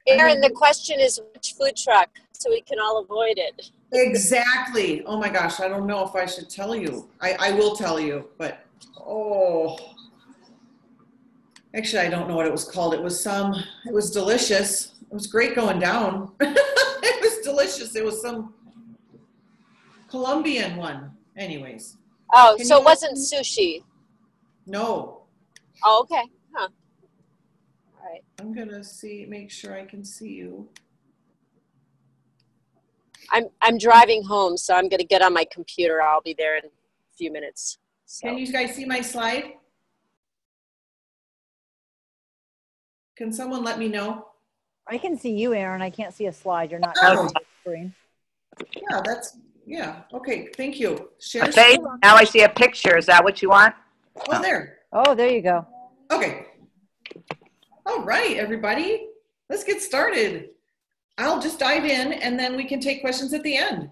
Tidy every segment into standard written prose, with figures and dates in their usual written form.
Aaron, the question is which food truck, so we can all avoid it. Exactly. Oh my gosh, I don't know if I should tell you. I will tell you, but actually I don't know what it was called. It was delicious. It was great going down. It was delicious. It was some Colombian one. Anyways. Oh, so it wasn't sushi? No. Oh, okay. Huh. All right. I'm gonna make sure I can see you. I'm driving home, so I'm gonna get on my computer. I'll be there in a few minutes. So. Can you guys see my slide? Can someone let me know? I can see you, Aaron. I can't see a slide. You're not on the screen. Yeah, okay, thank you. Share okay, now I see a picture. Is that what you want? Oh, there. Oh, there you go. Okay. All right, everybody. Let's get started. I'll just dive in and then we can take questions at the end.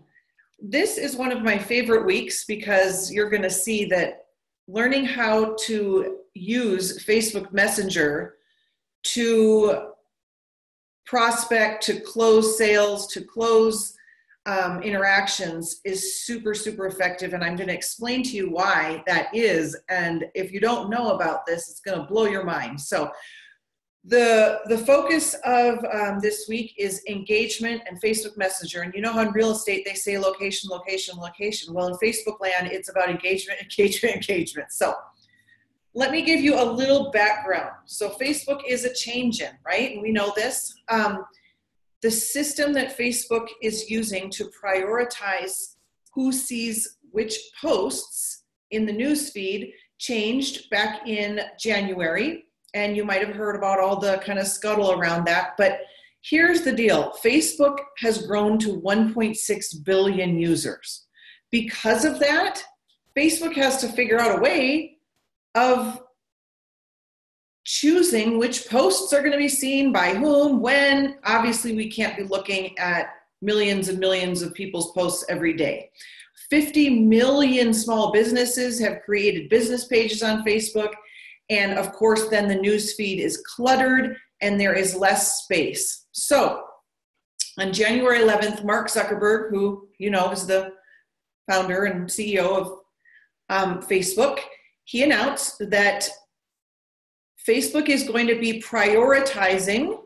This is one of my favorite weeks because you're going to see that learning how to use Facebook Messenger to prospect, to close sales, to close interactions is super, super effective. And I'm going to explain to you why that is. And if you don't know about this, it's going to blow your mind. So the focus of this week is engagement and Facebook Messenger. And you know how in real estate, they say location, location, location. Well, in Facebook land, it's about engagement, engagement, engagement. So let me give you a little background. So Facebook is a change in, right? And we know this. The system that Facebook is using to prioritize who sees which posts in the newsfeed changed back in January. And you might have heard about all the kind of scuttle around that. But here's the deal. Facebook has grown to 1.6 billion users. Because of that, Facebook has to figure out a way of choosing which posts are going to be seen by whom, when. Obviously, we can't be looking at millions and millions of people's posts every day. 50 million small businesses have created business pages on Facebook. And of course, then the news feed is cluttered and there is less space. So on January 11th, Mark Zuckerberg, who you know is the founder and CEO of Facebook, he announced that Facebook is going to be prioritizing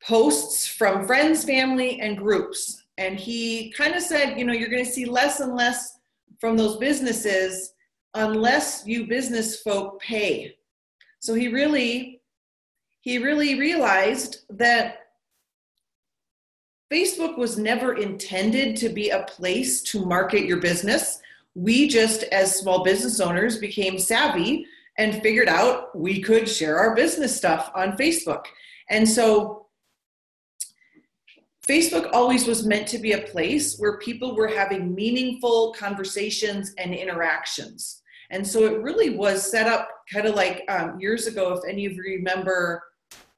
posts from friends, family, and groups. And he kind of said, you know, you're going to see less and less from those businesses unless you business folk pay. So he really realized that Facebook was never intended to be a place to market your business. We just, as small business owners, became savvy and figured out we could share our business stuff on Facebook. And so Facebook always was meant to be a place where people were having meaningful conversations and interactions. And so it really was set up kind of like years ago, if any of you remember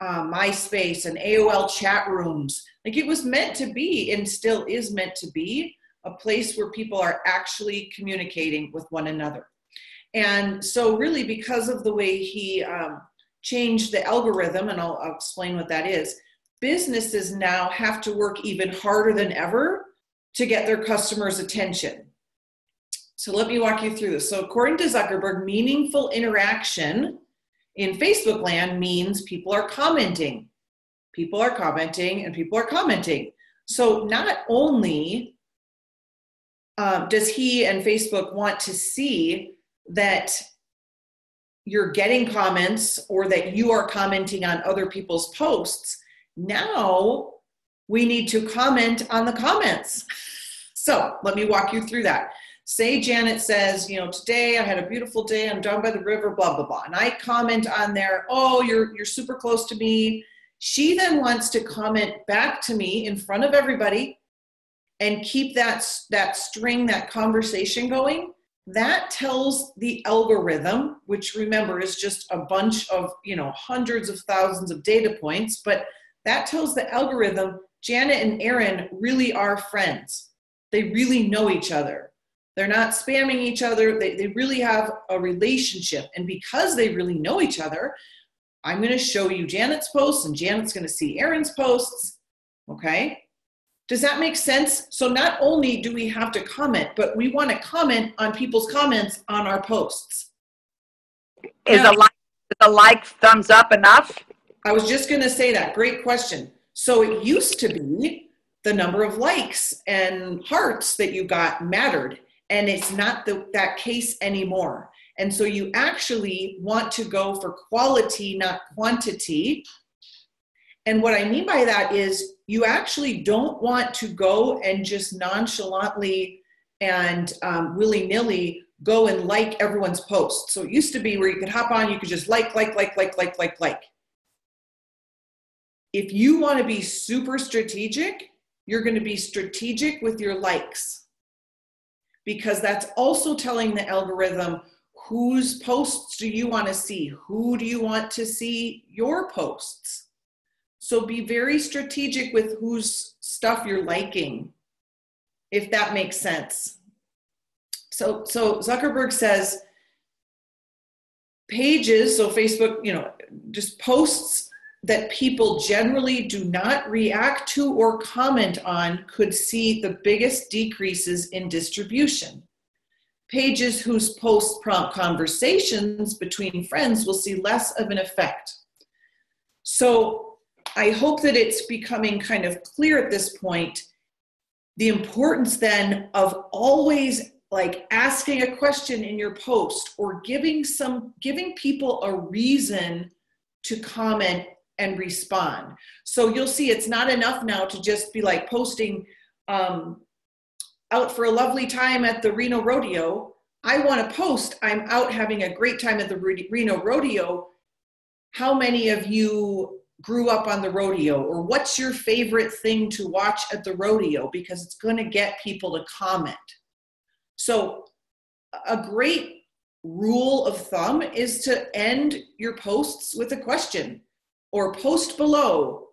MySpace and AOL chat rooms. Like it was meant to be, and still is meant to be, a place where people are actually communicating with one another. And so really because of the way he changed the algorithm, and I'll explain what that is, businesses now have to work even harder than ever to get their customers' attention. So let me walk you through this. So according to Zuckerberg, meaningful interaction in Facebook land means people are commenting. People are commenting and people are commenting. So not only does he and Facebook want to see that you're getting comments or that you are commenting on other people's posts, now we need to comment on the comments. So let me walk you through that. Say Janet says, you know, today I had a beautiful day, I'm down by the river, blah, blah, blah. And I comment on there, oh, you're super close to me. She then wants to comment back to me in front of everybody and keep that string, that conversation going. That tells the algorithm, which remember is just a bunch of, you know, hundreds of thousands of data points, but that tells the algorithm, Janet and Aaron really are friends. They really know each other. They're not spamming each other. They really have a relationship. And because they really know each other, I'm going to show you Janet's posts and Janet's going to see Erin's posts. Okay. Does that make sense? So not only do we have to comment, but we want to comment on people's comments on our posts. Is Now, a like thumbs up enough? I was just going to say that. Great question. So it used to be the number of likes and hearts that you got mattered, and it's not that case anymore. And so you actually want to go for quality, not quantity. And what I mean by that is you actually don't want to go and just nonchalantly and willy-nilly go and like everyone's post. So it used to be where you could hop on, you could just like. If you want to be super strategic, you're going to be strategic with your likes, because that's also telling the algorithm whose posts do you want to see? Who do you want to see your posts? So be very strategic with whose stuff you're liking, if that makes sense. So Zuckerberg says pages, so Facebook, just posts that people generally do not react to or comment on could see the biggest decreases in distribution. Pages whose posts prompt conversations between friends will see less of an effect. So I hope that it's becoming kind of clear at this point, the importance then of always like asking a question in your post or giving people a reason to comment and respond. So you'll see it's not enough now to just be like posting out for a lovely time at the Reno Rodeo. I want to post, I'm out having a great time at the Reno Rodeo. How many of you grew up on the rodeo? Or what's your favorite thing to watch at the rodeo? Because it's going to get people to comment. So a great rule of thumb is to end your posts with a question or post below.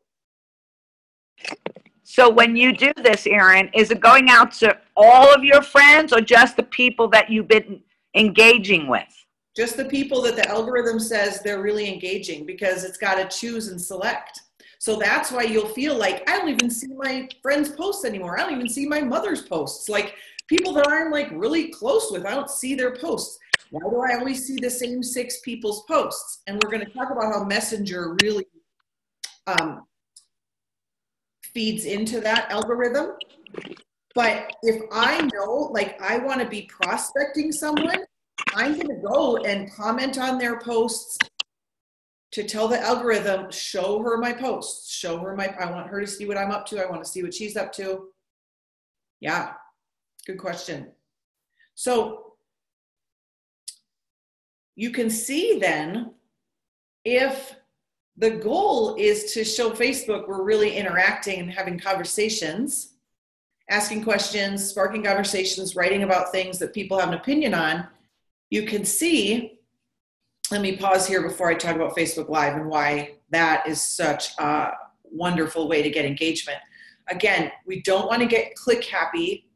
So when you do this, Erin, is it going out to all of your friends or just the people that you've been engaging with? Just the people that the algorithm says they're really engaging, because it's got to choose and select. So that's why you'll feel like, I don't even see my friends' posts anymore. I don't even see my mother's posts. Like people that I'm like really close with, I don't see their posts. Why do I always see the same 6 people's posts? And we're going to talk about how Messenger really feeds into that algorithm. But if I know, like I want to be prospecting someone, I'm going to go and comment on their posts to tell the algorithm, show her my posts, I want her to see what I'm up to. I want to see what she's up to. Yeah, good question. So you can see then if the goal is to show Facebook we're really interacting and having conversations, asking questions, sparking conversations, writing about things that people have an opinion on, you can see, let me pause here before I talk about Facebook Live and why that is such a wonderful way to get engagement. Again, we don't want to get click happy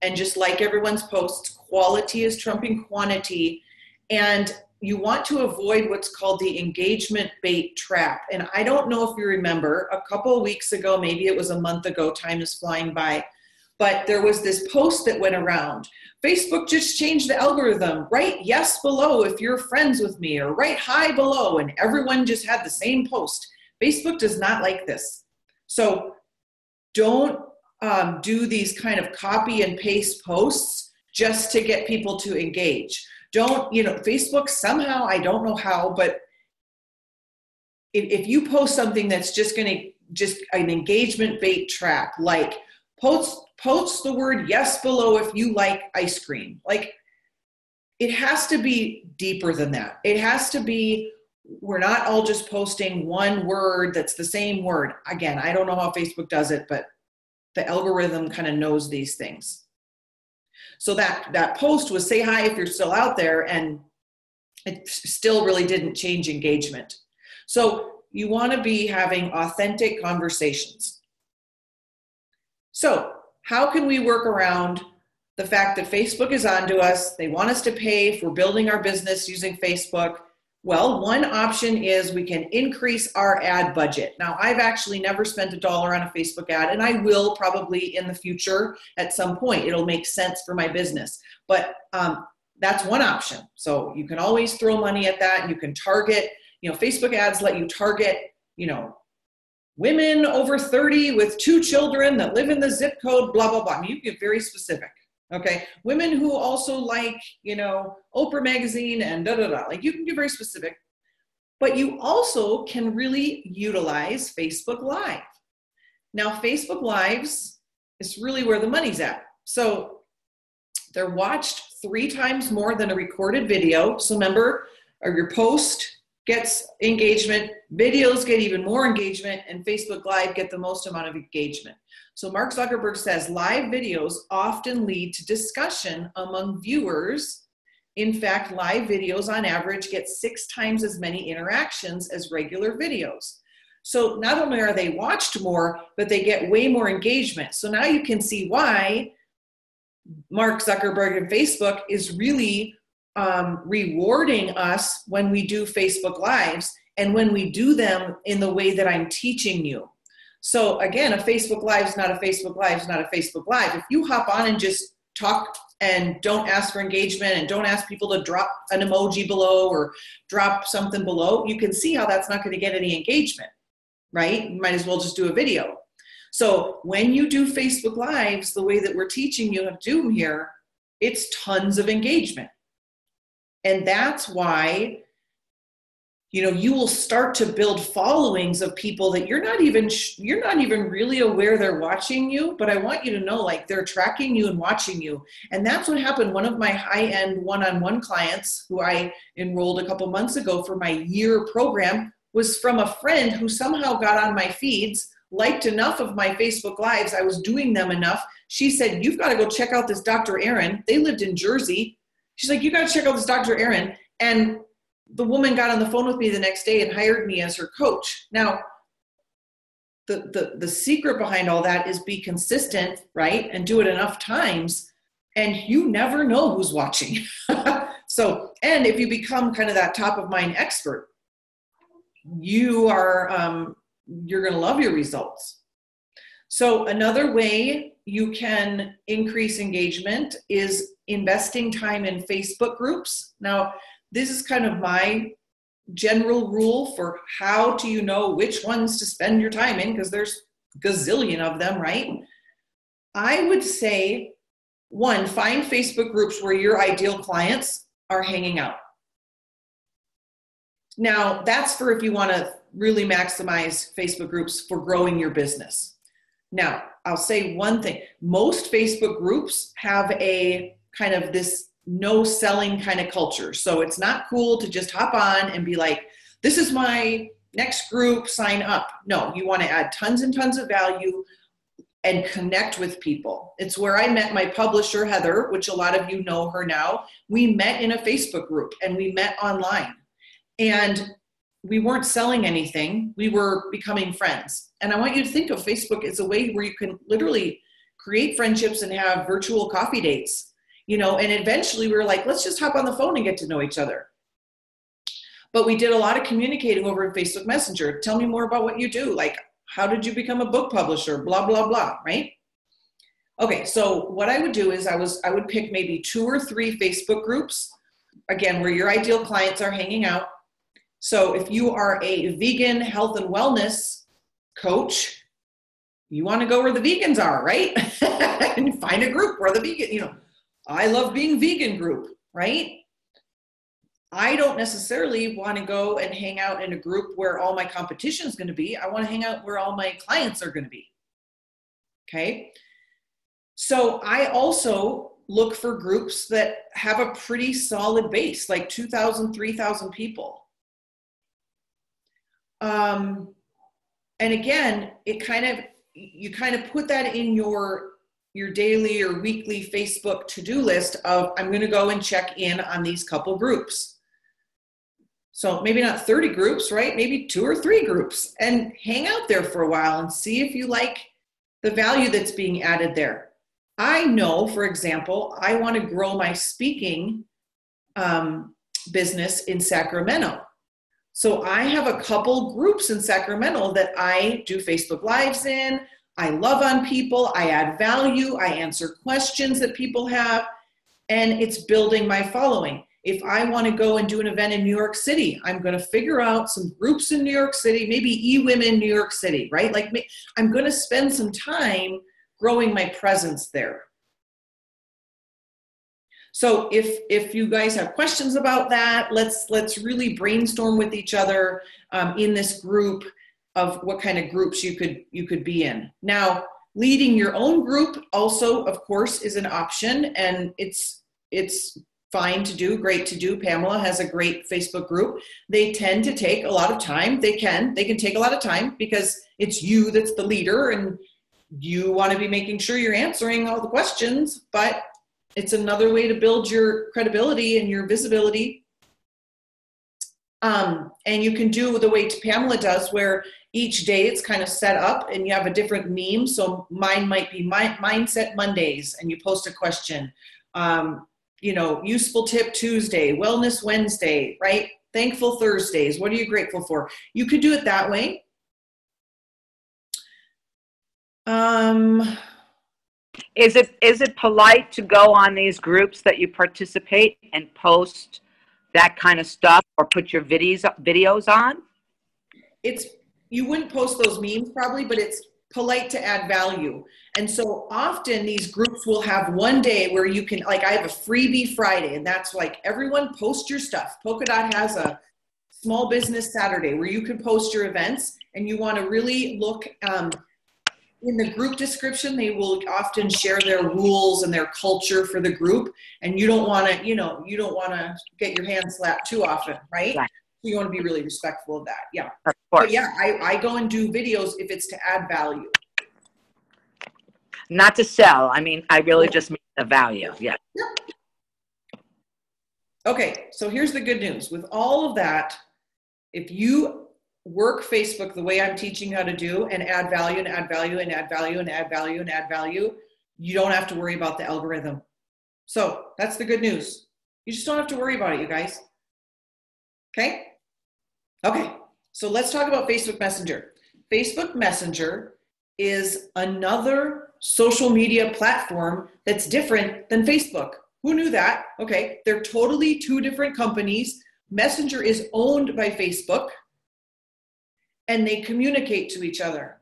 and just like everyone's posts. Quality is trumping quantity. And you want to avoid what's called the engagement bait trap. And I don't know if you remember, a couple of weeks ago, maybe it was a month ago, time is flying by, but there was this post that went around. Facebook just changed the algorithm. Write yes below if you're friends with me, or write hi below, and everyone just had the same post. Facebook does not like this. So don't do these kind of copy and paste posts just to get people to engage. Don't, Facebook somehow, I don't know how, but if you post something that's just an engagement bait trap, like post the word yes below if you like ice cream. Like it has to be deeper than that. It has to be, we're not all just posting one word that's the same word. Again, I don't know how Facebook does it, but the algorithm kind of knows these things. So that post was say hi if you're still out there, and it still really didn't change engagement. So you want to be having authentic conversations. So how can we work around the fact that Facebook is onto us? They want us to pay if we're building our business using Facebook. Well, one option is we can increase our ad budget. Now, I've actually never spent $1 on a Facebook ad, and I will probably in the future at some point. It'll make sense for my business. But that's one option. So you can always throw money at that, and you can target, Facebook ads let you target, women over 30 with 2 children that live in the zip code, blah, blah, blah. I mean, you can get very specific. Okay. Women who also like, Oprah magazine and like you can get very specific, but you also can really utilize Facebook Live. Now, Facebook Lives is really where the money's at. So they're watched 3 times more than a recorded video. So remember, your post gets engagement, videos get even more engagement, and Facebook Live get the most amount of engagement. So Mark Zuckerberg says live videos often lead to discussion among viewers. In fact, live videos on average get 6 times as many interactions as regular videos. So not only are they watched more, but they get way more engagement. So now you can see why Mark Zuckerberg and Facebook is really rewarding us when we do Facebook Lives and when we do them in the way that I'm teaching you. So again, a Facebook Live is not a Facebook Live is not a Facebook Live. If you hop on and just talk and don't ask for engagement and don't ask people to drop an emoji below or drop something below, you can see how that's not going to get any engagement, right? You might as well just do a video. So when you do Facebook Lives, the way that we're teaching you to do them here, it's tons of engagement. And that's why you will start to build followings of people that you're not even really aware they're watching you, but I want you to know, like, they're tracking you and watching you. And that's what happened. One of my high-end one-on-one clients who I enrolled a couple months ago for my year program was from a friend who somehow got on my feeds, liked enough of my Facebook Lives. I was doing them enough. She said, "You've got to go check out this Dr. Erin." They lived in Jersey. She's like, "You got to check out this Dr. Erin." And the woman got on the phone with me the next day and hired me as her coach. Now, the secret behind all that is be consistent, right? And do it enough times, and you never know who's watching. So, and if you become kind of that top of mind expert, you're going to love your results. So another way you can increase engagement is investing time in Facebook groups. Now, this is kind of my general rule for how do you know which ones to spend your time in, because there's a gazillion of them, right? I would say, 1, find Facebook groups where your ideal clients are hanging out. Now, that's for if you want to really maximize Facebook groups for growing your business. Now, I'll say one thing. Most Facebook groups have a kind of this no selling kind of culture. So it's not cool to just hop on and be like, "This is my next group, sign up." No, you want to add tons and tons of value and connect with people. It's where I met my publisher, Heather, which a lot of you know her now. We met in a Facebook group and we met online. And we weren't selling anything. We were becoming friends. And I want you to think of Facebook as a way where you can literally create friendships and have virtual coffee dates. And eventually we were like, let's just hop on the phone and get to know each other. But we did a lot of communicating over in Facebook Messenger. Tell me more about what you do. Like, how did you become a book publisher? Blah, blah, blah, right? Okay, so what I would do is I would pick maybe 2 or 3 Facebook groups, again, where your ideal clients are hanging out. So if you are a vegan health and wellness coach, you want to go where the vegans are, right? And find a group where the vegan, I love being vegan group, right? I don't necessarily want to go and hang out in a group where all my competition is going to be. I want to hang out where all my clients are going to be. Okay. So I also look for groups that have a pretty solid base, like 2,000, 3,000 people. And again, you kind of put that in your daily or weekly Facebook to-do list of, I'm going to go and check in on these couple groups. So maybe not 30 groups, right? Maybe 2 or 3 groups, and hang out there for a while and see if you like the value that's being added there. I know, for example, I want to grow my speaking business in Sacramento. So I have a couple groups in Sacramento that I do Facebook Lives in. I love on people. I add value. I answer questions that people have. And it's building my following. If I want to go and do an event in New York City, I'm going to figure out some groups in New York City, maybe eWomen New York City, right? Like I'm going to spend some time growing my presence there. So if you guys have questions about that, let's really brainstorm with each other in this group of what kind of groups you could be in. Now, leading your own group also, of course, is an option, and it's fine to do, great to do. Pamela has a great Facebook group. They tend to take a lot of time. They can take a lot of time because it's you that's the leader, and you want to be making sure you're answering all the questions, but it's another way to build your credibility and your visibility. And you can do the way Pamela does, where each day it's kind of set up and you have a different meme. So mine might be Mindset Mondays, and you post a question. Useful tip Tuesday, Wellness Wednesday, right? Thankful Thursdays. What are you grateful for? You could do it that way. Is it polite to go on these groups that you participate and post that kind of stuff, or put your videos on? You wouldn't post those memes probably, but it's polite to add value. And so often these groups will have one day where you can, like I have a freebie Friday, and that's like everyone post your stuff. Polka Dot has a small business Saturday where you can post your events, and you want to really look in the group description. They will often share their rules and their culture for the group, and you don't want to get your hand slapped too often, right? You want to be really respectful of that. Yeah. Of course. But yeah, I go and do videos if it's to add value. Not to sell. I mean, I really just mean the value. Yeah. Yep. Okay. So here's the good news. With all of that, if you work Facebook the way I'm teaching how to do, and add value and add value and add value and add value and add value, you don't have to worry about the algorithm. So that's the good news. You just don't have to worry about it, you guys. Okay? Okay, so let's talk about Facebook Messenger. Facebook Messenger is another social media platform that's different than Facebook. Who knew that? Okay, they're totally two different companies. Messenger is owned by Facebook, and they communicate to each other.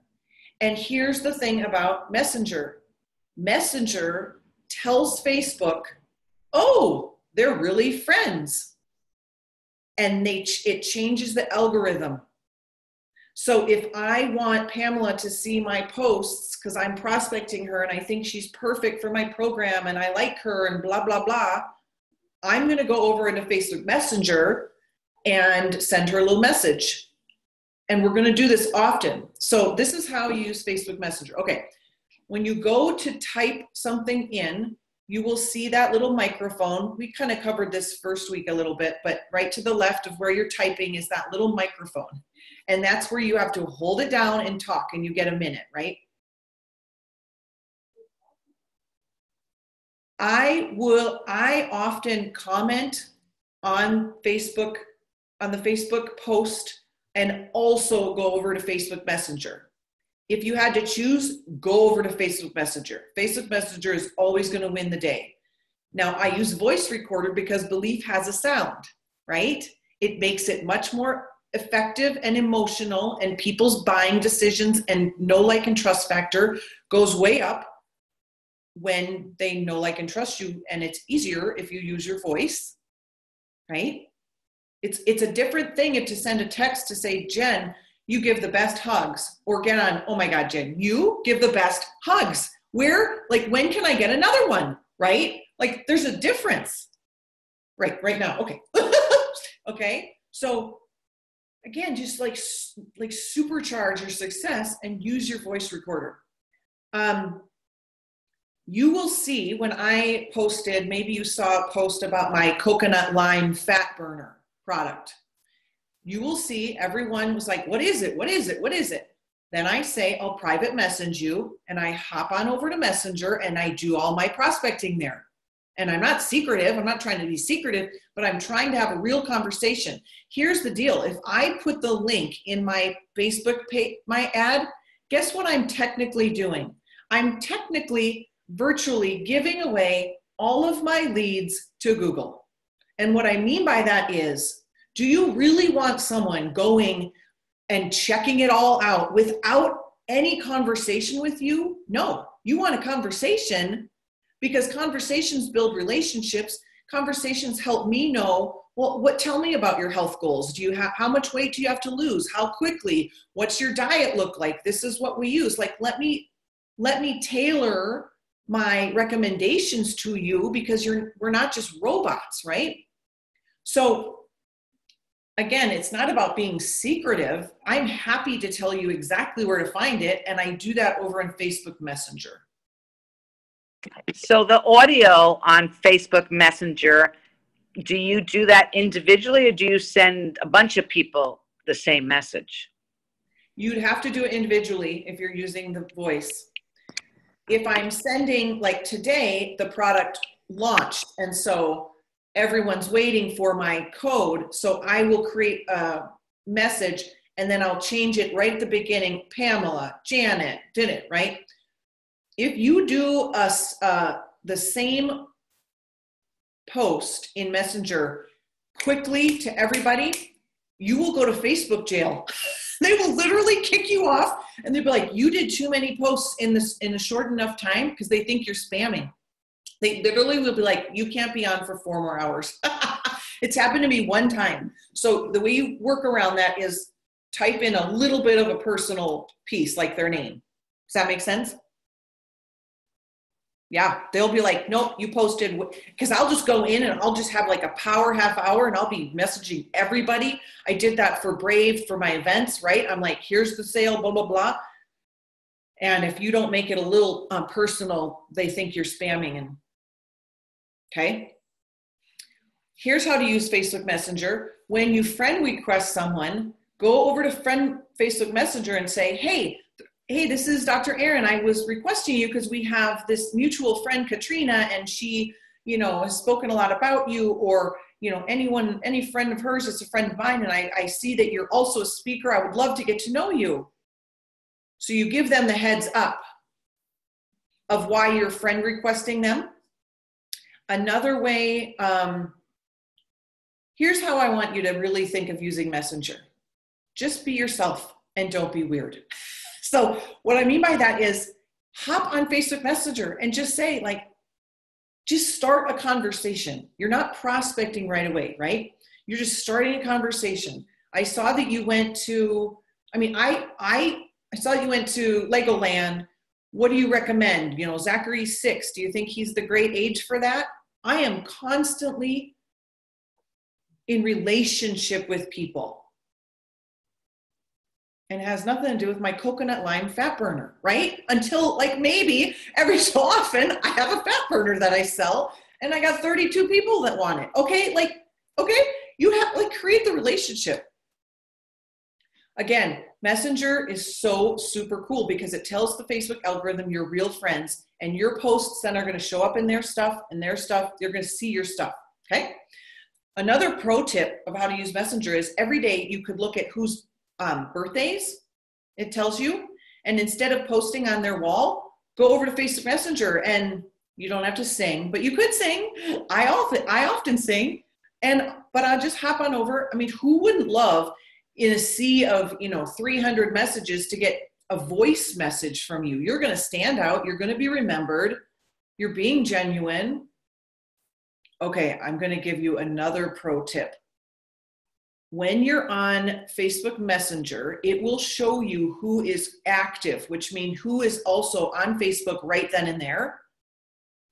And here's the thing about Messenger. Messenger tells Facebook, oh, they're really friends. And it changes the algorithm. So if I want Pamela to see my posts because I'm prospecting her and I think she's perfect for my program and I like her and blah, blah, blah, I'm going to go over into Facebook Messenger and send her a little message. And we're going to do this often. So this is how you use Facebook Messenger. Okay, when you go to type something in, you will see that little microphone. We kind of covered this first week a little bit, but right to the left of where you're typing is that little microphone. And that's where you have to hold it down and talk, and you get a minute, right? I often comment on Facebook, on the Facebook post, and also go over to Facebook Messenger. If you had to choose, go over to Facebook Messenger. Facebook Messenger is always going to win the day. Now, I use voice recorder because Belief has a sound, right? It makes it much more effective and emotional, and people's buying decisions and know, like, and trust factor goes way up when they know, like, and trust you, and it's easier if you use your voice, right? It's a different thing if to send a text to say, Jen, you give the best hugs, or get on, oh my God, Jen, you give the best hugs. Where, like, when can I get another one, right? Like, there's a difference. Right now, okay. Okay, so again, just like supercharge your success and use your voice recorder. You will see when I posted, maybe you saw a post about my coconut lime fat burner product. You will see everyone was like, what is it? What is it? What is it? Then I say, I'll private message you, and I hop on over to Messenger and I do all my prospecting there. And I'm not secretive. I'm not trying to be secretive, but I'm trying to have a real conversation. Here's the deal. If I put the link in my Facebook page, my ad, guess what I'm technically doing? I'm technically virtually giving away all of my leads to Google. And what I mean by that is, do you really want someone going and checking it all out without any conversation with you? No, you want a conversation, because conversations build relationships. Conversations help me know, well, tell me about your health goals. Do you have, how much weight do you have to lose? How quickly? What's your diet look like? This is what we use. Like, let me tailor my recommendations to you, because we're not just robots, right? So again, it's not about being secretive. I'm happy to tell you exactly where to find it. And I do that over on Facebook Messenger. So the audio on Facebook Messenger, do you do that individually, or do you send a bunch of people the same message? You'd have to do it individually if you're using the voice. If I'm sending, like today, the product launched, and so everyone's waiting for my code, so I will create a message and then I'll change it right at the beginning. Pamela, Janet did it, right? If you do the same post in Messenger quickly to everybody, you will go to Facebook jail. They will literally kick you off, and they'll be like, you did too many posts in a short enough time, because they think you're spamming. They literally will be like, you can't be on for 4 more hours. It's happened to me one time. So the way you work around that is type in a little bit of a personal piece, like their name. Does that make sense? Yeah, they'll be like, nope, you posted, because I'll just go in and I'll just have like a power half hour and I'll be messaging everybody. I did that for Brave, for my events, right? I'm like, here's the sale, blah, blah, blah. And if you don't make it a little personal, they think you're spamming. And okay. Here's how to use Facebook Messenger. When you friend request someone, go over to Facebook Messenger and say, hey, this is Dr. Erin. I was requesting you because we have this mutual friend, Katrina, and she, has spoken a lot about you, or, any friend of hers is a friend of mine, and I see that you're also a speaker. I would love to get to know you. So you give them the heads up of why you're friend requesting them. Another way, here's how I want you to really think of using Messenger. Just be yourself and don't be weird. So what I mean by that is, hop on Facebook Messenger and just say, just start a conversation. You're not prospecting right away, right? You're just starting a conversation. I saw that you went to, I saw you went to Legoland. What do you recommend? Zachary's 6. Do you think he's the great age for that? I am constantly in relationship with people. And it has nothing to do with my coconut lime fat burner, right? Until maybe every so often I have a fat burner that I sell and I got 32 people that want it. Okay, you have create the relationship. Again, Messenger is so super cool because it tells the Facebook algorithm you're real friends, and your posts then are going to show up in their stuff, they're going to see your stuff, okay? Another pro tip of how to use Messenger is every day you could look at who's birthdays, it tells you, and instead of posting on their wall, go over to Facebook Messenger, and you don't have to sing, but you could sing. I often sing, but I'll just hop on over. Who wouldn't love, in a sea of 300 messages, to get a voice message from you? You're going to stand out. You're going to be remembered. You're being genuine. Okay, I'm going to give you another pro tip. When you're on Facebook Messenger, it will show you who is active, which means who is also on Facebook right then and there.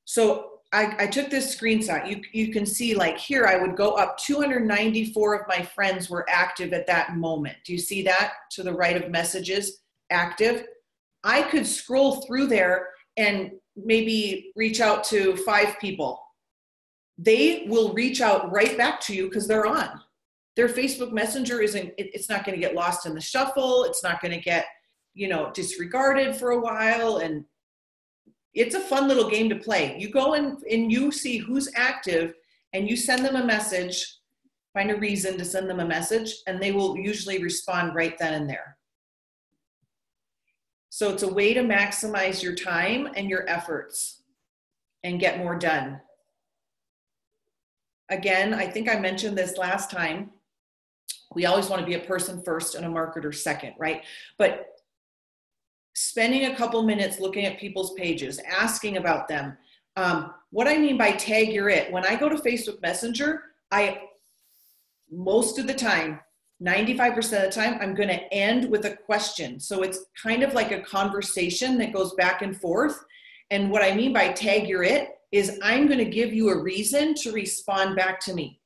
So I took this screenshot. You can see, here, I would go up 294 of my friends were active at that moment. Do you see that to the right of messages, active? I could scroll through there and maybe reach out to 5 people. They will reach out right back to you because they're on. Their Facebook Messenger it's not going to get lost in the shuffle. It's not going to get, disregarded for a while. And it's a fun little game to play. You go in and you see who's active and you send them a message, find a reason to send them a message, and they will usually respond right then and there. So it's a way to maximize your time and your efforts and get more done. Again, I think I mentioned this last time. We always want to be a person first and a marketer second, right? But spending a couple minutes looking at people's pages, asking about them. What I mean by tag you're it, when I go to Facebook Messenger, most of the time, 95% of the time, I'm going to end with a question. So it's kind of like a conversation that goes back and forth. And what I mean by tag you're it is I'm going to give you a reason to respond back to me.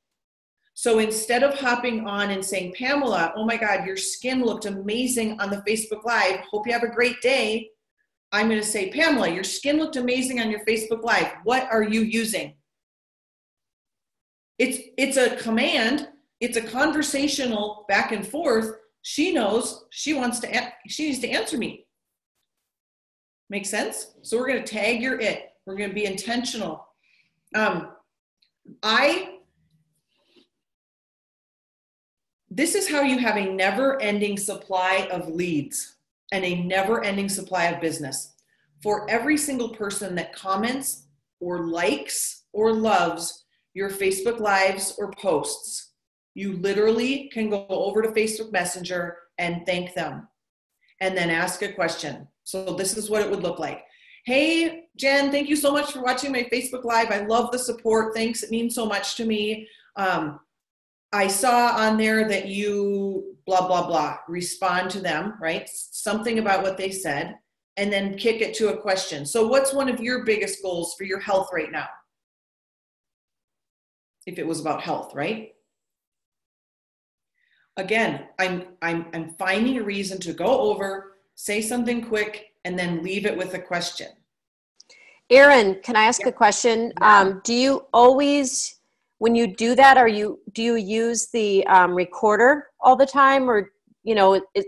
So instead of hopping on and saying, Pamela, oh my God, your skin looked amazing on the Facebook Live. Hope you have a great day. I'm going to say, Pamela, your skin looked amazing on your Facebook Live. What are you using? It's a command. It's a conversational back and forth. She knows she needs to answer me. Make sense? So we're going to tag your it. We're going to be intentional. This is how you have a never-ending supply of leads and a never-ending supply of business. For every single person that comments or likes or loves your Facebook Lives or posts, you literally can go over to Facebook Messenger and thank them and then ask a question. So this is what it would look like. Hey, Jen, thank you so much for watching my Facebook Live. I love the support. Thanks. It means so much to me. I saw on there that you blah, blah, blah. Respond to them, right? Something about what they said, and then kick it to a question. So what's one of your biggest goals for your health right now? If it was about health, right? Again, I'm finding a reason to go over, say something quick, and then leave it with a question. Erin, can I ask a question? Yeah. Do you always, when you do that, do you use the recorder all the time, or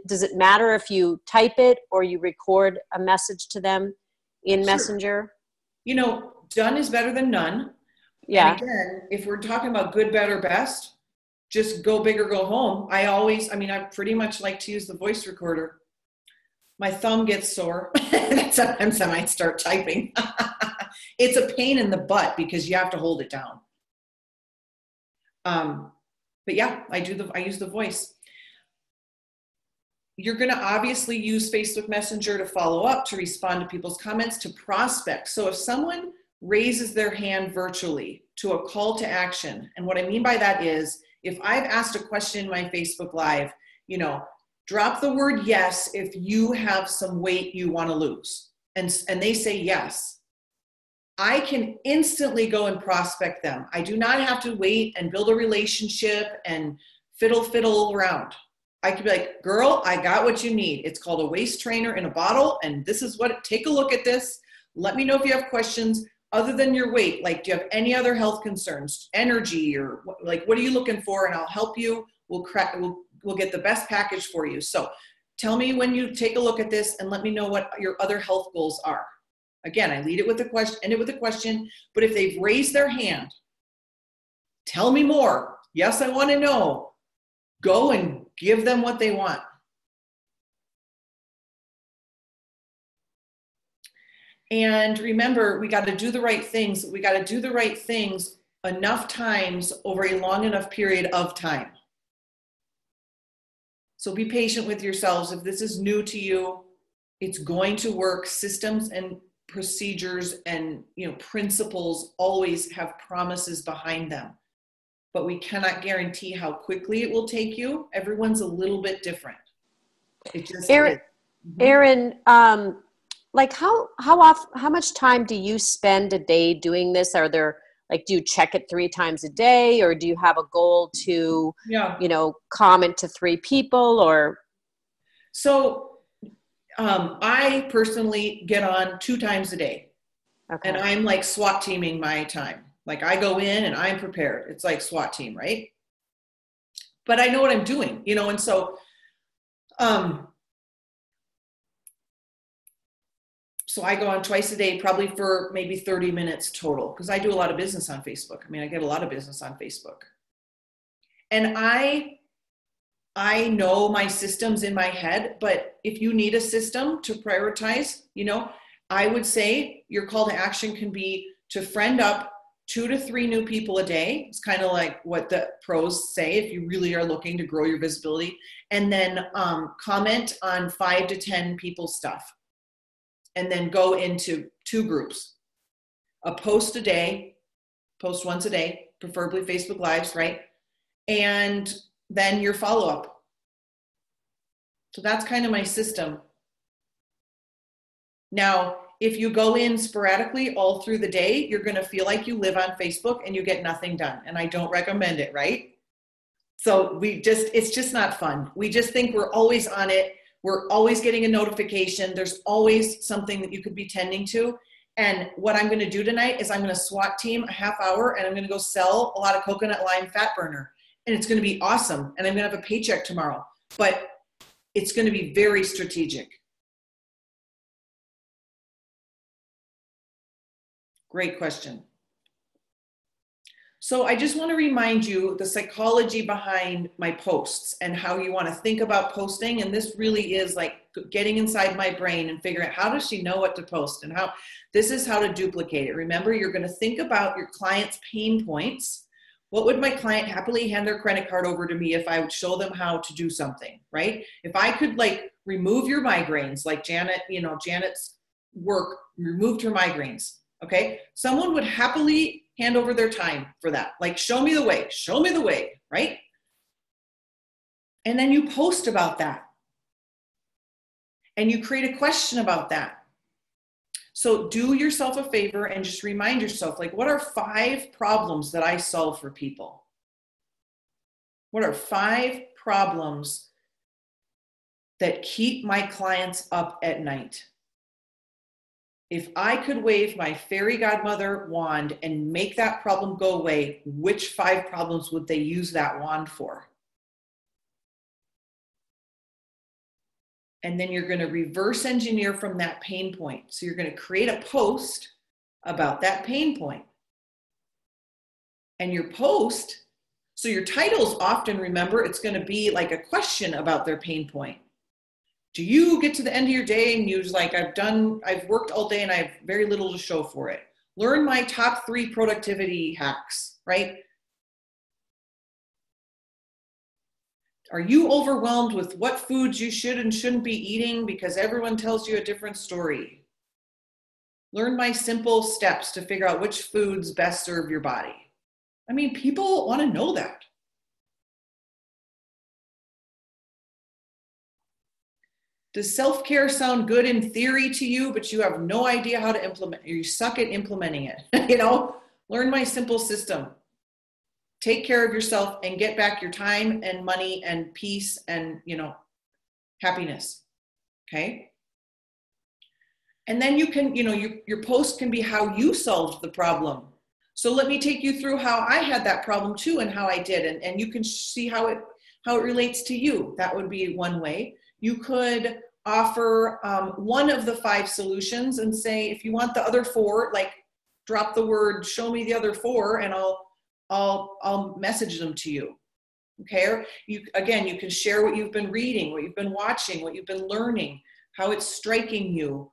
does it matter if you type it or you record a message to them in Messenger? Done is better than none. Yeah. And again, if we're talking about good, better, best, just go big or go home. I pretty much like to use the voice recorder. My thumb gets sore. Sometimes I might start typing. It's a pain in the butt because you have to hold it down. But yeah, I use the voice. You're going to obviously use Facebook Messenger to follow up, to respond to people's comments, to prospect. So if someone raises their hand virtually to a call to action, and what I mean by that is, if I've asked a question in my Facebook Live, drop the word yes if you have some weight you want to lose. And they say yes. I can instantly go and prospect them. I do not have to wait and build a relationship and fiddle around. I could be like, girl, I got what you need. It's called a waist trainer in a bottle. And this is take a look at this. Let me know if you have questions other than your weight. Like, do you have any other health concerns, energy, or what are you looking for? And I'll help you. We'll get the best package for you. So tell me when you take a look at this and let me know what your other health goals are. Again, I lead it with a question, end it with a question, but if they've raised their hand, tell me more. Yes, I want to know. Go and give them what they want. And remember, we got to do the right things. We got to do the right things enough times over a long enough period of time. So be patient with yourselves. If this is new to you, it's going to work. Systems and procedures and principles always have promises behind them. But we cannot guarantee how quickly it will take you. Everyone's a little bit different. It just is. Erin, how much time do you spend a day doing this? Are there do you check it 3 times a day, or do you have a goal to, comment to 3 people, or? So I personally get on 2 times a day. Okay. And I'm like SWAT teaming my time. Like I go in and I'm prepared. It's like SWAT team, right? But I know what I'm doing, and so So I go on twice a day, probably for maybe 30 minutes total, because I do a lot of business on Facebook. I mean, I get a lot of business on Facebook. And I know my systems in my head, but if you need a system to prioritize, you know, I would say your call to action can be to friend up 2 to 3 new people a day. It's kind of like what the pros say if you really are looking to grow your visibility. And then comment on 5 to 10 people's stuff. And then go into 2 groups. A post a day, post once a day, preferably Facebook Lives, right? And then your follow-up. So that's kind of my system. Now, if you go in sporadically all through the day, you're going to feel like you live on Facebook and you get nothing done. And I don't recommend it, right? So it's just not fun. We just think we're always on it. We're always getting a notification. There's always something that you could be tending to. And what I'm going to do tonight is I'm going to SWAT team a half hour and I'm going to go sell a lot of coconut lime fat burner. And it's going to be awesome. And I'm going to have a paycheck tomorrow. But it's going to be very strategic. Great question. So I just want to remind you the psychology behind my posts and how you want to think about posting. And this really is like getting inside my brain and figuring out how does she know what to post and how this is how to duplicate it. Remember, you're going to think about your client's pain points. What would my client happily hand their credit card over to me if I would show them how to do something, right? If I could like remove your migraines, like Janet, you know, Janet's work removed her migraines. Okay. Someone would happily hand over their time for that. Like, show me the way, right? And then you post about that. And you create a question about that. So do yourself a favor and just remind yourself, like, what are 5 problems that I solve for people? What are 5 problems that keep my clients up at night? If I could wave my fairy godmother wand and make that problem go away, which 5 problems would they use that wand for? And then you're going to reverse engineer from that pain point. So you're going to create a post about that pain point. And your post, so your titles often, remember, it's going to be like a question about their pain point. Do you get to the end of your day and you're like, I've worked all day and I have very little to show for it? Learn my top 3 productivity hacks, right? Are you overwhelmed with what foods you should and shouldn't be eating because everyone tells you a different story? Learn my simple steps to figure out which foods best serve your body. I mean, people want to know that. Does self-care sound good in theory to you, but you have no idea how to implement it? You suck at implementing it. You know, learn my simple system. Take care of yourself and get back your time and money and peace and, you know, happiness. Okay. And then you can, you know, your post can be how you solved the problem. So let me take you through how I had that problem too and how I did. And you can see how it relates to you. That would be one way. You could offer one of the 5 solutions and say, if you want the other 4, like drop the word, show me the other 4, and I'll message them to you. Okay. Or you can share what you've been reading, what you've been watching, what you've been learning, how it's striking you.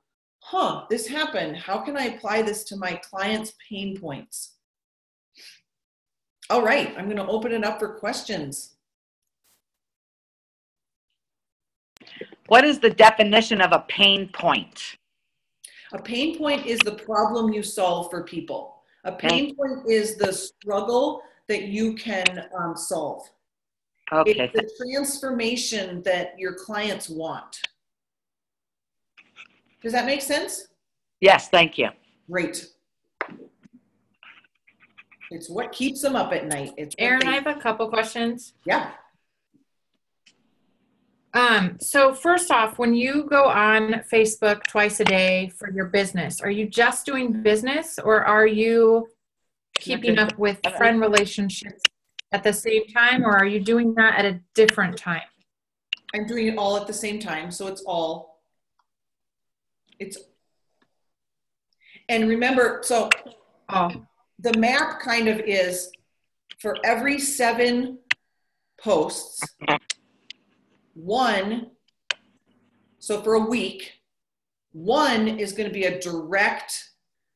This happened. How can I apply this to my clients' pain points? All right. I'm going to open it up for questions. What is the definition of a pain point? A pain point is the problem you solve for people. A pain point is the struggle that you can solve. Okay. It's the transformation that your clients want. Does that make sense? Yes, thank you. Great. It's what keeps them up at night. Erin, I have a couple questions. Yeah. So first off, when you go on Facebook twice a day for your business, are you just doing business or are you keeping up with friend relationships at the same time, or are you doing that at a different time? I'm doing it all at the same time. So it's And remember, so Oh, the map kind of is for every 7 posts, 1, so for a week, 1 is going to be a direct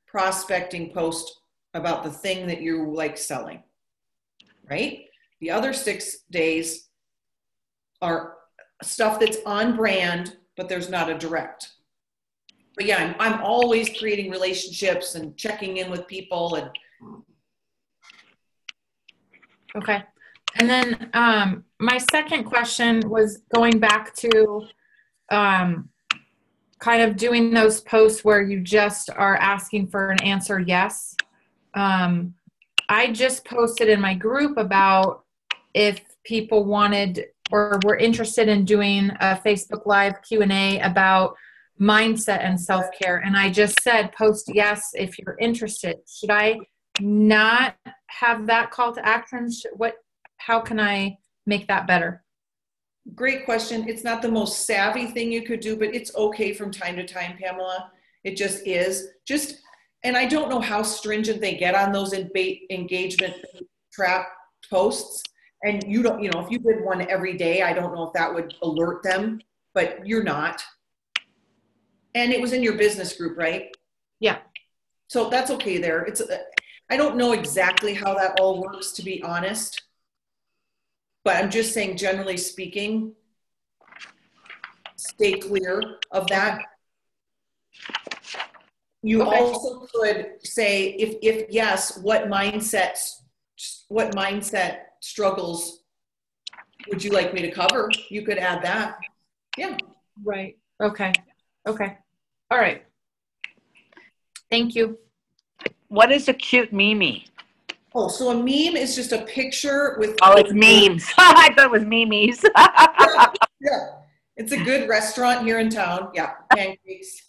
prospecting post about the thing that you like selling, right? The other 6 days are stuff that's on brand, but there's not a direct. But yeah, I'm always creating relationships and checking in with people. And okay. And then my second question was going back to kind of doing those posts where you just are asking for an answer yes. I just posted in my group about if people wanted or were interested in doing a Facebook Live Q&A about mindset and self-care. And I just said, post yes if you're interested. Should I not have that call to action? How can I make that better? great question. It's not the most savvy thing you could do, but it's okay from time to time, Pamela. It just is. And I don't know how stringent they get on those engagement trap posts. And you don't, if you did one every day, I don't know if that would alert them, but you're not. And it was in your business group, right? Yeah. So that's okay there. I don't know exactly how that all works, to be honest. But I'm just saying, generally speaking, stay clear of that. You also could say, if yes, what mindset struggles would you like me to cover? You could add that. Yeah. Right. Okay. Okay. All right. Thank you. What is a cute meme? Oh, so a meme is just a picture with. Oh, it's memes. I thought it was memes. Yeah. It's a good restaurant here in town. Yeah. Pancakes.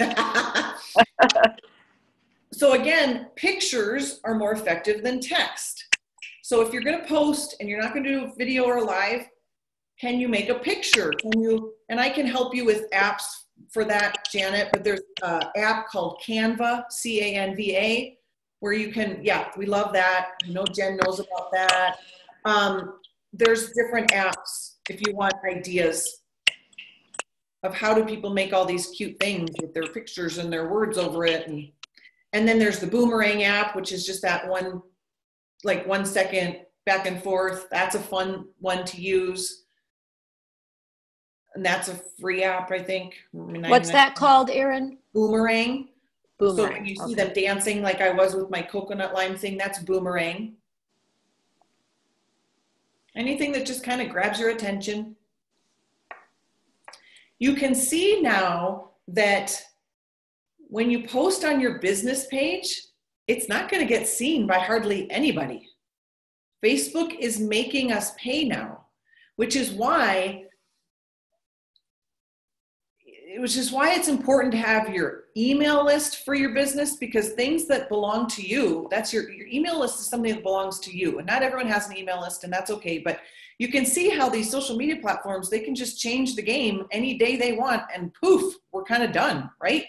So again, pictures are more effective than text. So if you're going to post and you're not going to do a video or a live, can you make a picture? And I can help you with apps for that, Janet, but there's an app called Canva, C-A-N-V-A, where you can, we love that. I know Jen knows about that. There's different apps if you want ideas of how do people make all these cute things with their pictures and their words over it. And then there's the Boomerang app, which is just that 1 second back and forth. That's a fun one to use. And that's a free app, I think. What's that called, Erin? Boomerang. Boomerang. So when you see them dancing like I was with my coconut lime thing, that's Boomerang. Anything that just kind of grabs your attention. You can see now that when you post on your business page, it's not going to get seen by hardly anybody. Facebook is making us pay now, which is why it's important to have your email list for your business, because things that belong to you, that's your email list is something that belongs to you. And not everyone has an email list, and that's okay. But you can see how these social media platforms, they can just change the game any day they want, and poof, we're kind of done, right?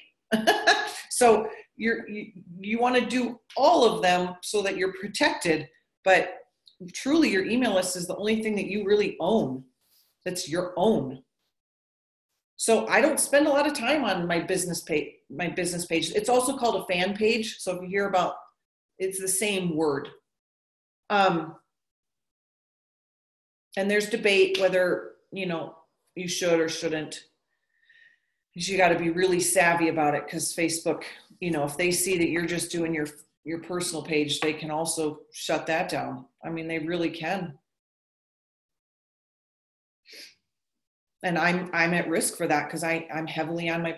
So you want to do all of them so that you're protected, but truly your email list is the only thing that you really own. That's your own. So I don't spend a lot of time on my business page. It's also called a fan page. So if you hear about, it's the same word. And there's debate whether, you should or shouldn't. You got to be really savvy about it, because Facebook, if they see that you're just doing your personal page, they can also shut that down. I mean, they really can. And I'm at risk for that, because I'm heavily on my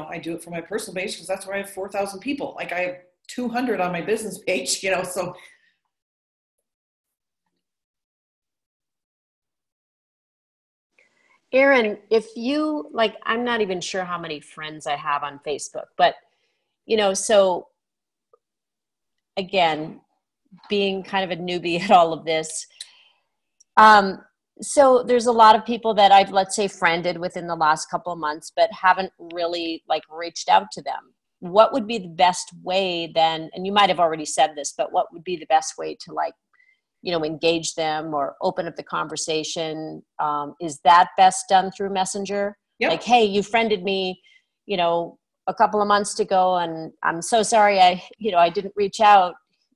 I do it for my personal page, because that's where I have 4,000 people. Like, I have 200 on my business page, so. Erin, if you, I'm not even sure how many friends I have on Facebook, but, so again, being kind of a newbie at all of this, so there's a lot of people that I've, let's say, friended within the last couple of months, but haven't really reached out to them. what would be the best way then, and you might have already said this, but what would be the best way to like, you know, engage them or open up the conversation? Is that best done through Messenger? Yep. Like, hey, you friended me, you know, a couple of months ago, and I'm so sorry I didn't reach out,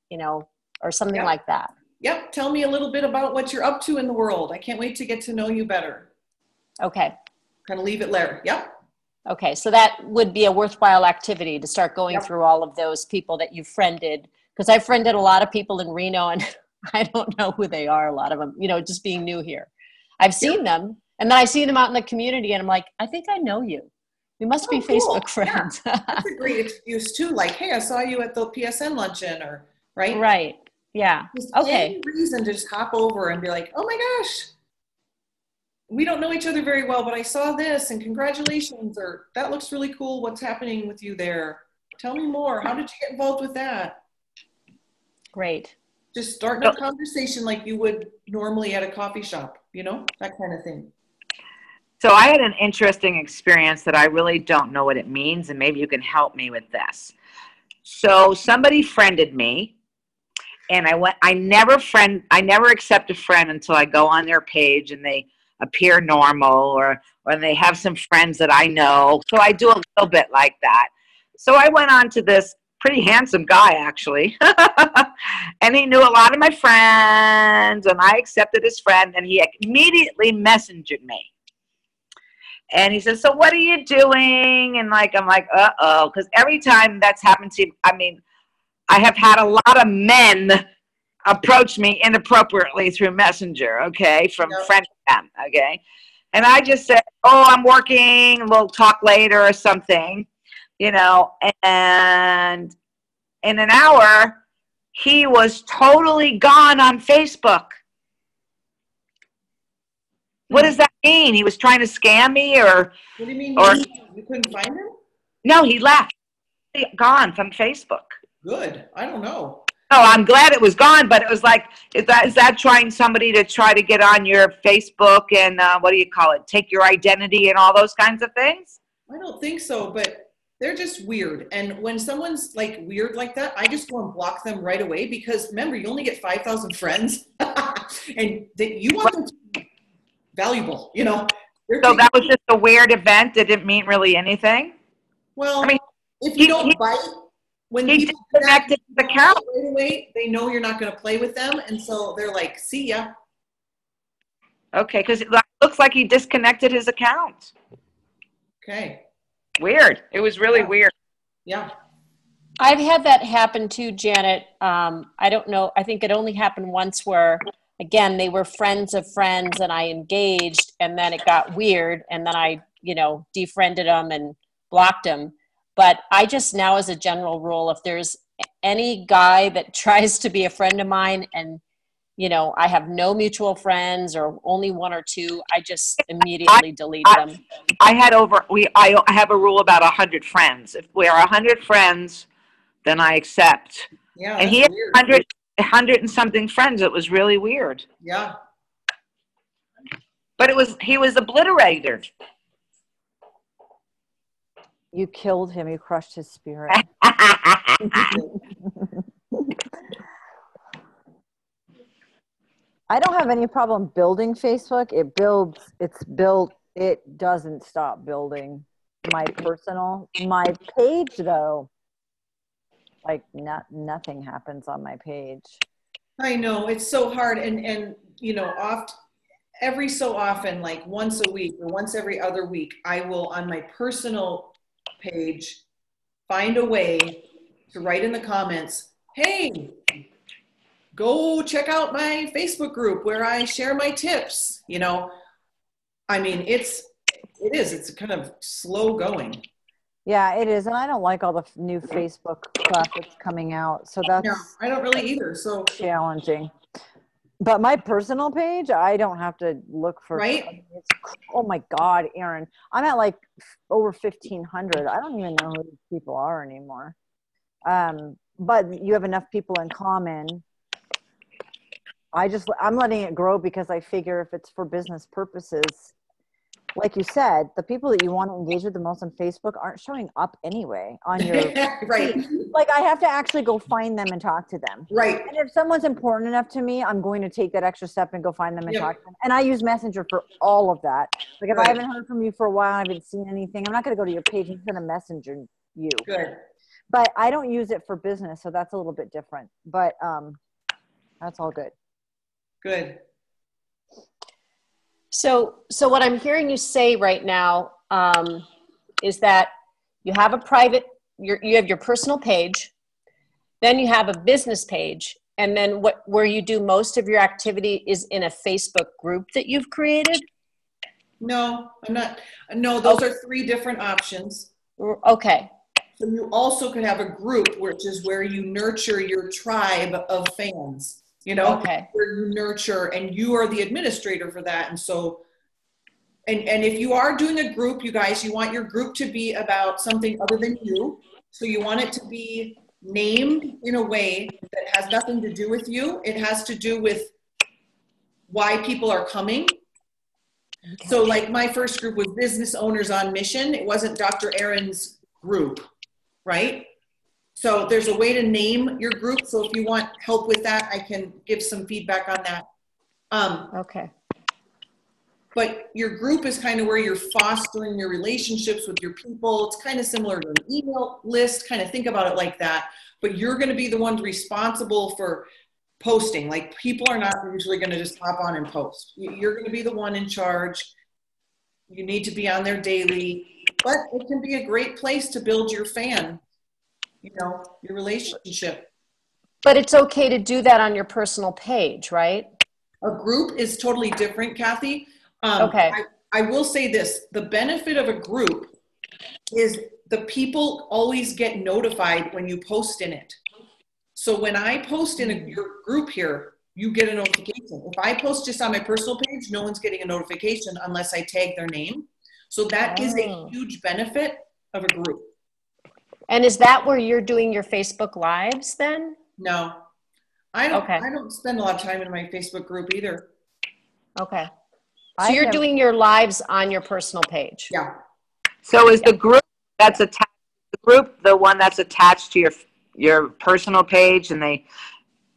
you know, or something Yep. like that. Yep. Tell me a little bit about what you're up to in the world. I can't wait to get to know you better. Okay. Kind of leave it there. Yep. Okay. So that would be a worthwhile activity to start going Yep. through all of those people that you've friended. Because I friended a lot of people in Reno and I don't know who they are, a lot of them, you know, just being new here. I've seen them and then I see them out in the community and I'm like, I think I know you. We must be cool. Facebook friends. Yeah. That's a great excuse too. Like, hey, I saw you at the PSN luncheon, or right? Right. Yeah. Just Okay. any reason to just hop over and be like, oh my gosh, we don't know each other very well, but I saw this and congratulations, or that looks really cool. What's happening with you there? Tell me more. How did you get involved with that? Great. Just starting a conversation like you would normally at a coffee shop, you know, that kind of thing. So I had an interesting experience that I really don't know what it means, and maybe you can help me with this. So somebody friended me, and I never accept a friend until I go on their page and they appear normal, or they have some friends that I know. So I do a little bit like that. So I went on to this pretty handsome guy, actually. And he knew a lot of my friends, and I accepted his friend, and he immediately messaged me. And he says, so what are you doing? And like, I'm like, uh-oh. Because every time that's happened to, I mean, I have had a lot of men approach me inappropriately through Messenger, okay, from friends of them, okay? And I just said, oh, I'm working, we'll talk later or something, you know. And in an hour, he was totally gone on Facebook. What does that mean? He was trying to scam me, or? What do you mean? Or You couldn't find him? no, he left. Gone from Facebook. Good. I don't know. Oh, I'm glad it was gone, but it was like, is that trying somebody to try to get on your Facebook and what do you call it? Take your identity and all those kinds of things? I don't think so, but they're just weird. And when someone's like weird like that, I just go and block them right away, because remember, you only get 5,000 friends and you want them to be valuable, you know. So that was just a weird event. It didn't mean really anything. Well, I mean, if you don't bite, when he people disconnected his account right away, they know you're not going to play with them, and so they're like, "See ya." Okay, because it looks like he disconnected his account. Okay. Weird. It was really weird. Yeah. I've had that happen too, Janet. I don't know. I think it only happened once where, again, they were friends of friends and I engaged, and then it got weird, and then I, you know, defriended them and blocked them. But I just now, as a general rule, if there's any guy that tries to be a friend of mine and, you know, I have no mutual friends or only one or two, I just immediately delete them. I have a rule about 100 friends. If we are 100 friends, then I accept. Yeah. And he had 100 and something friends. It was really weird. Yeah. But he was obliterated. You killed him. You crushed his spirit. I don't have any problem building Facebook. It doesn't stop building. My page though, like nothing happens on my page. I know, it's so hard, and you know, every so often, like once a week or once every other week, I will on my personal page find a way to write in the comments, hey, go check out my Facebook group where I share my tips. You know, I mean, it's kind of slow going. Yeah, it is. And I don't like all the new Facebook stuff that's coming out. So that's, no, I don't really either. So challenging. But my personal page, I don't have to look for. Right? Oh my God, Erin. I'm at like over 1,500. I don't even know who these people are anymore. But you have enough people in common. I'm letting it grow because I figure if it's for business purposes, like you said, the people that you want to engage with the most on Facebook aren't showing up anyway on your right. feed. Like I have to actually go find them and talk to them. Right. And if someone's important enough to me, I'm going to take that extra step and go find them and Yep. talk to them. And I use Messenger for all of that. Like if I Right. haven't heard from you for a while, I haven't seen anything, I'm not going to go to your page. I'm going to messenger you. Good. But I don't use it for business, so that's a little bit different. But that's all good. Good. So what I'm hearing you say right now is that you have a private, you have your personal page, then you have a business page, and then where you do most of your activity is in a Facebook group that you've created? No, I'm not. No, those are 3 different options. Okay. So you also could have a group, which is where you nurture your tribe of fans, Okay. where you nurture, and you are the administrator for that. And so, and if you are doing a group, you guys, you want your group to be about something other than you. So you want it to be named in a way that has nothing to do with you. It has to do with why people are coming. Okay. So like my first group was Business Owners on Mission. It wasn't Dr. Aaron's group, right? So there's a way to name your group. So if you want help with that, I can give some feedback on that. Okay. But your group is kind of where you're fostering your relationships with your people. It's kind of similar to an email list, kind of think about it like that. But you're going to be the one responsible for posting. Like people are not usually going to just hop on and post. You're going to be the one in charge. You need to be on there daily. But it can be a great place to build your fan, your relationship. But it's okay to do that on your personal page, right? A group is totally different, Kathy. Okay. I will say this. The benefit of a group is the people always get notified when you post in it. So when I post in your group here, you get a notification. If I post just on my personal page, no one's getting a notification unless I tag their name. So that is a huge benefit of a group. And is that where you're doing your Facebook Lives then? No, I don't. Okay. I don't spend a lot of time in my Facebook group either. Okay. So you're doing your lives on your personal page. Yeah. So is the group that's attached, the one that's attached to your personal page, and they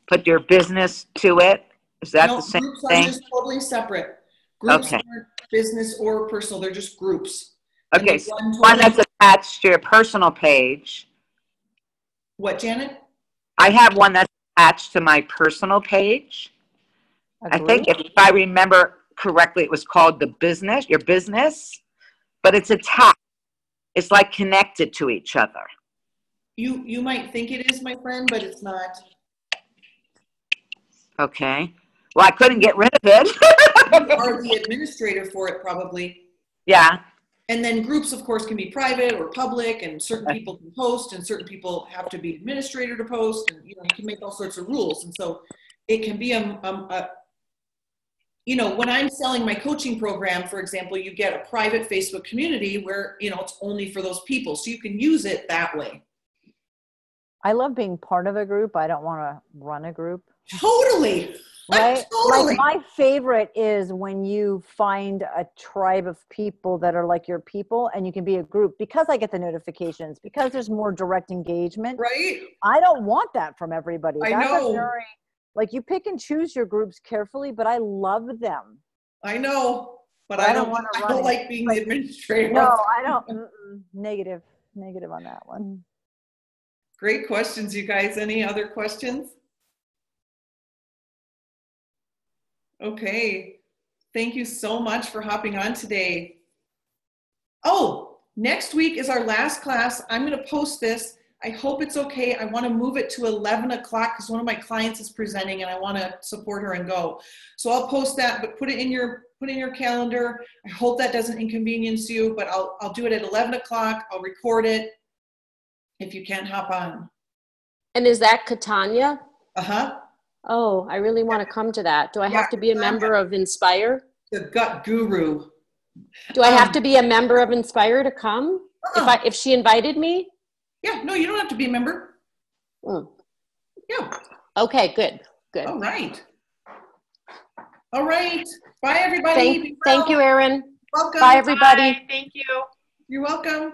put your business to it? Is that the same groups thing? Are just totally separate. Groups aren't business or personal. They're just groups. Okay, so one that's attached to your personal page. What, Janet? I have one that's attached to my personal page. I think if I remember correctly, it was called your business, but it's attached. It's like connected to each other. You might think it is, my friend, but it's not. Okay. Well, I couldn't get rid of it. You are the administrator for it, probably. Yeah. And then groups, of course, can be private or public, and certain people can post, and certain people have to be administrator to post, and you can make all sorts of rules. And so it can be when I'm selling my coaching program, for example, you get a private Facebook community where it's only for those people, so you can use it that way. I love being part of a group. I don't want to run a group. Totally. Right? Totally. Like my favorite is when you find a tribe of people that are like your people, and you can be a group, because I get the notifications, because there's more direct engagement. Right. I don't want that from everybody. I know. Like you pick and choose your groups carefully, but I love them. I know, but I don't like being the administrator. No, I don't. Negative on that one. Great questions, you guys. Any other questions? Okay. Thank you so much for hopping on today. Oh, next week is our last class. I'm going to post this. I hope it's okay. I want to move it to 11 o'clock because one of my clients is presenting and I want to support her and go. So I'll post that, but put it in your calendar. I hope that doesn't inconvenience you, but I'll do it at 11 o'clock. I'll record it if you can't hop on. And is that Catania? Uh-huh. Oh, I really want to come to that. Do I have to be a member of Inspire? The gut guru. Do I have to be a member of Inspire to come? If she invited me? Yeah, no, you don't have to be a member. Yeah. Okay, good. All right. Bye, everybody. Thank you, Erin. Welcome. Bye, everybody. Bye. Thank you. You're welcome.